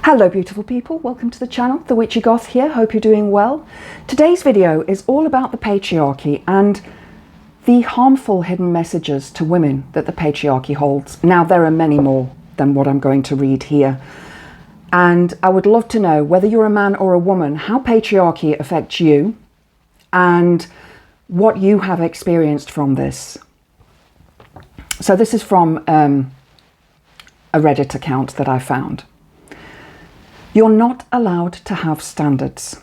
Hello beautiful people, welcome to the channel. The Witchy Goth here, hope you're doing well. Today's video is all about the patriarchy and the harmful hidden messages to women that the patriarchy holds. Now there are many more than what I'm going to read here. And I would love to know, whether you're a man or a woman, how patriarchy affects you and what you have experienced from this. So this is from a Reddit account that I found. You're not allowed to have standards.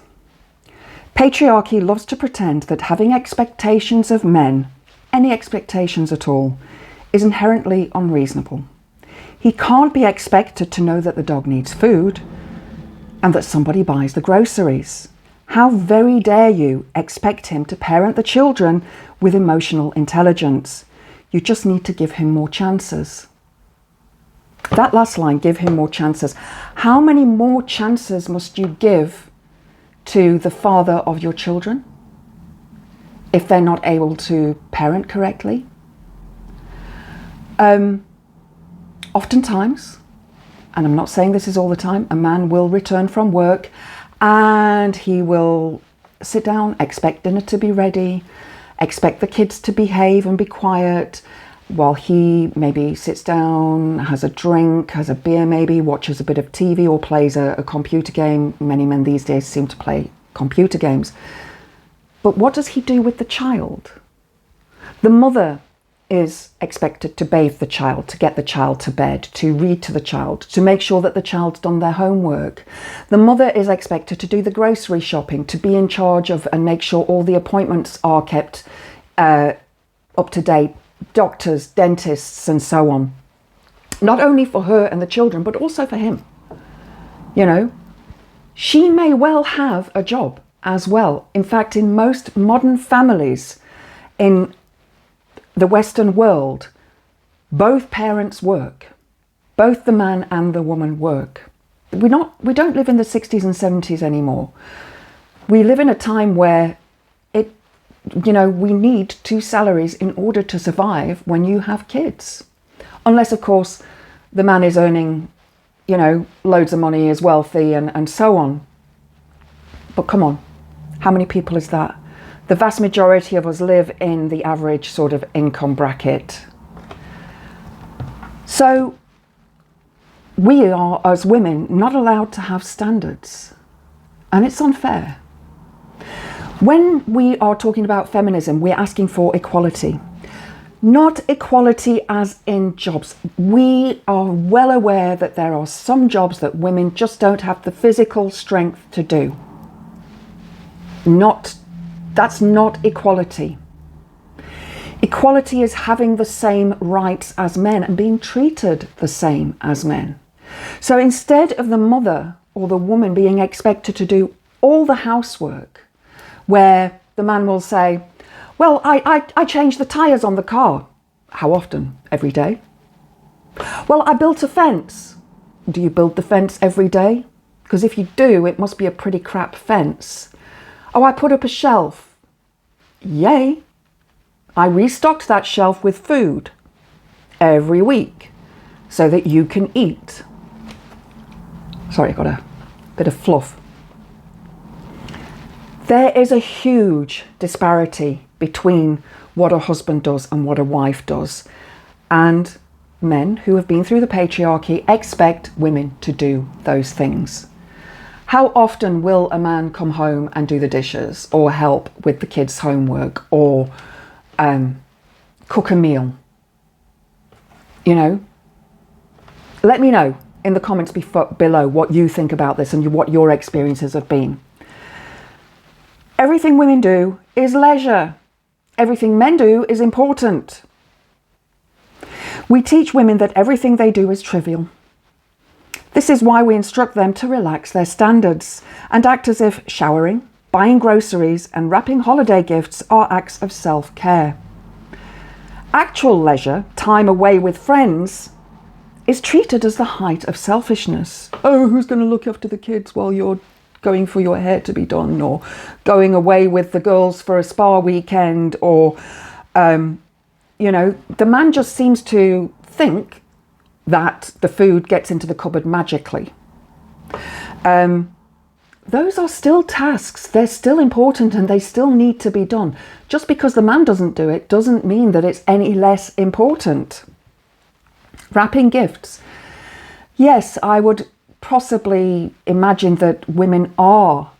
Patriarchy loves to pretend that having expectations of men, any expectations at all, is inherently unreasonable. He can't be expected to know that the dog needs food and that somebody buys the groceries. How very dare you expect him to parent the children with emotional intelligence? You just need to give him more chances. That last line, give him more chances. How many more chances must you give to the father of your children if they're not able to parent correctly? Oftentimes, and I'm not saying this is all the time, a man will return from work and he will sit down, expect dinner to be ready, expect the kids to behave and be quiet, while he maybe sits down, has a drink, has a beer maybe, watches a bit of TV or plays a computer game. Many men these days seem to play computer games. But what does he do with the child? The mother is expected to bathe the child, to get the child to bed, to read to the child, to make sure that the child's done their homework. The mother is expected to do the grocery shopping, to be in charge of and make sure all the appointments are kept up to date. Doctors, dentists, and so on. Not only for her and the children, but also for him. You know, she may well have a job as well. In fact, in most modern families in the Western world, both parents work. Both the man and the woman work. We don't live in the 60s and 70s anymore. We live in a time where we need two salaries in order to survive when you have kids. Unless, of course, the man is earning, loads of money, is wealthy and so on. But come on, how many people is that? The vast majority of us live in the average sort of income bracket. So we are, as women, not allowed to have standards. And it's unfair. When we are talking about feminism, we're asking for equality. Not equality as in jobs. We are well aware that there are some jobs that women just don't have the physical strength to do. That's not equality. Equality is having the same rights as men and being treated the same as men. So instead of the mother or the woman being expected to do all the housework, where the man will say, well, I changed the tyres on the car. How often? Every day? Well, I built a fence. Do you build the fence every day? Because if you do, it must be a pretty crap fence. Oh, I put up a shelf. Yay. I restocked that shelf with food every week so that you can eat. Sorry, I got a bit of fluff. There is a huge disparity between what a husband does and what a wife does. And men who have been through the patriarchy expect women to do those things. How often will a man come home and do the dishes or help with the kids' homework or cook a meal? Let me know in the comments below what you think about this and what your experiences have been. Everything women do is leisure. Everything men do is important. We teach women that everything they do is trivial. This is why we instruct them to relax their standards and act as if showering, buying groceries, and wrapping holiday gifts are acts of self-care. Actual leisure, time away with friends, is treated as the height of selfishness. Oh, who's going to look after the kids while you're going for your hair to be done, or going away with the girls for a spa weekend, or the man just seems to think that the food gets into the cupboard magically. those are still tasks. They're still important and they still need to be done. Just because the man doesn't do it doesn't mean that it's any less important. Wrapping gifts. Yes, I would possibly imagine that women are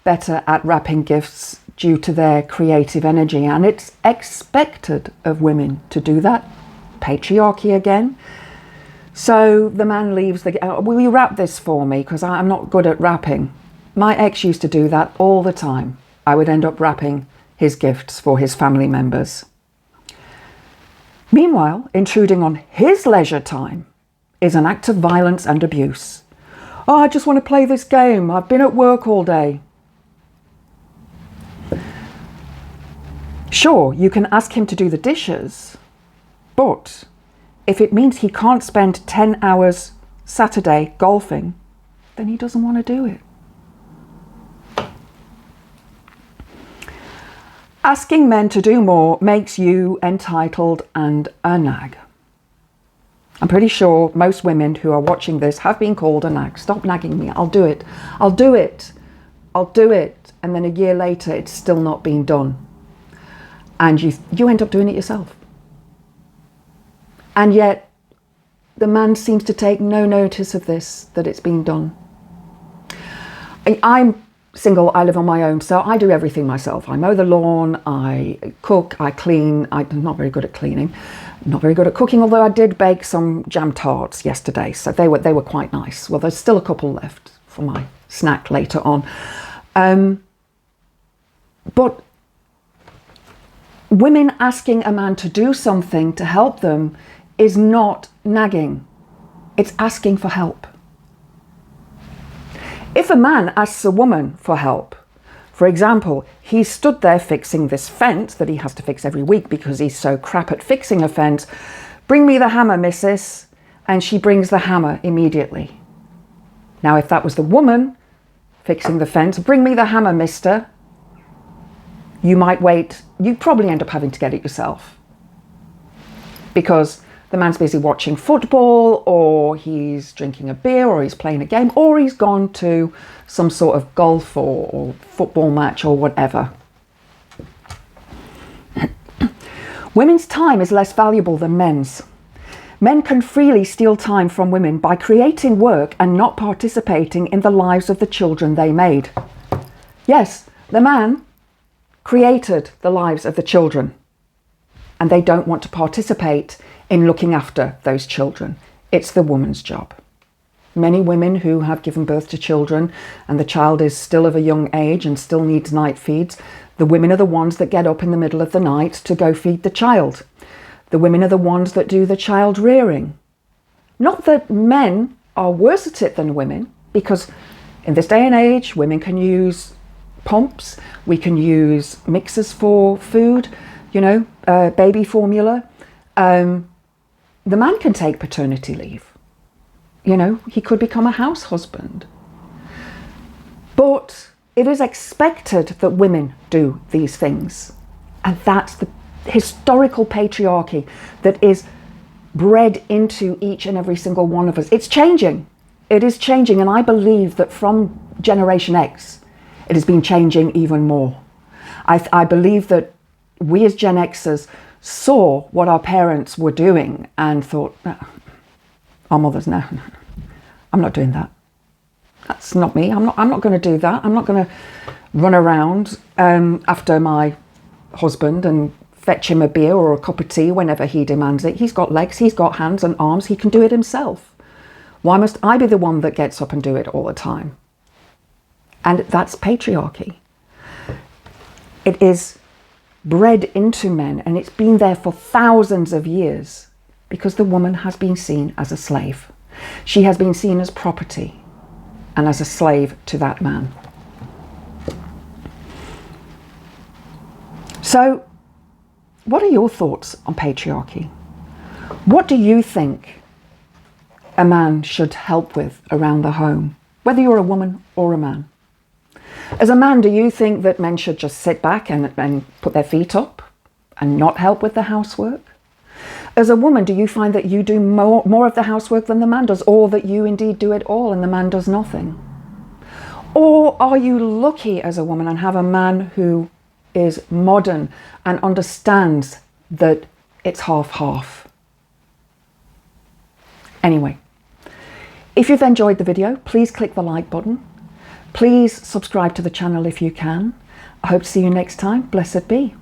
better at wrapping gifts due to their creative energy, and it's expected of women to do that. Patriarchy again. So the man leaves will you wrap this for me, because I'm not good at wrapping. My ex used to do that all the time. I would end up wrapping his gifts for his family members. Meanwhile, intruding on his leisure time is an act of violence and abuse. Oh, I just want to play this game. I've been at work all day. Sure, you can ask him to do the dishes, but if it means he can't spend 10 hours Saturday golfing, then he doesn't want to do it. Asking men to do more makes you entitled and a nag. I'm pretty sure most women who are watching this have been called a nag. Stop nagging me. I'll do it. I'll do it. I'll do it. And then a year later, it's still not been done. And you end up doing it yourself. And yet, the man seems to take no notice of this, that it's been done. I'm single, I live on my own, so I do everything myself. I mow the lawn, I cook, I clean. I'm not very good at cleaning, not very good at cooking, although I did bake some jam tarts yesterday, so they were quite nice. Well, there's still a couple left for my snack later on. But women asking a man to do something to help them is not nagging. It's asking for help. If a man asks a woman for help, for example, he's stood there fixing this fence that he has to fix every week because he's so crap at fixing a fence. Bring me the hammer, missus. And she brings the hammer immediately. Now, if that was the woman fixing the fence, bring me the hammer, mister. You might wait. You'd probably end up having to get it yourself, because the man's busy watching football, or he's drinking a beer, or he's playing a game, or he's gone to some sort of golf or football match or whatever. Women's time is less valuable than men's. Men can freely steal time from women by creating work and not participating in the lives of the children they made. Yes, the man created the lives of the children, and they don't want to participate in looking after those children. It's the woman's job. Many women who have given birth to children and the child is still of a young age and still needs night feeds, the women are the ones that get up in the middle of the night to go feed the child. The women are the ones that do the child rearing. Not that men are worse at it than women, because in this day and age, women can use pumps, we can use mixers for food, baby formula. The man can take paternity leave. He could become a house husband. But it is expected that women do these things. And that's the historical patriarchy that is bred into each and every single one of us. It's changing. It is changing. And I believe that from Generation X, it has been changing even more. I believe that we as Gen Xers saw what our parents were doing and thought, no, our mothers, no, I'm not doing that. That's not me. I'm not going to do that. I'm not going to run around after my husband and fetch him a beer or a cup of tea whenever he demands it. He's got legs, he's got hands and arms, he can do it himself. Why must I be the one that gets up and do it all the time? And that's patriarchy. It is bred into men, and it's been there for thousands of years because the woman has been seen as a slave. She has been seen as property and as a slave to that man. So, what are your thoughts on patriarchy? What do you think a man should help with around the home, whether you're a woman or a man? As a man, do you think that men should just sit back and put their feet up and not help with the housework? As a woman, do you find that you do more of the housework than the man does, or that you indeed do it all and the man does nothing? Or are you lucky as a woman and have a man who is modern and understands that it's half-half? Anyway, if you've enjoyed the video, please click the like button. Please subscribe to the channel if you can. I hope to see you next time. Blessed be.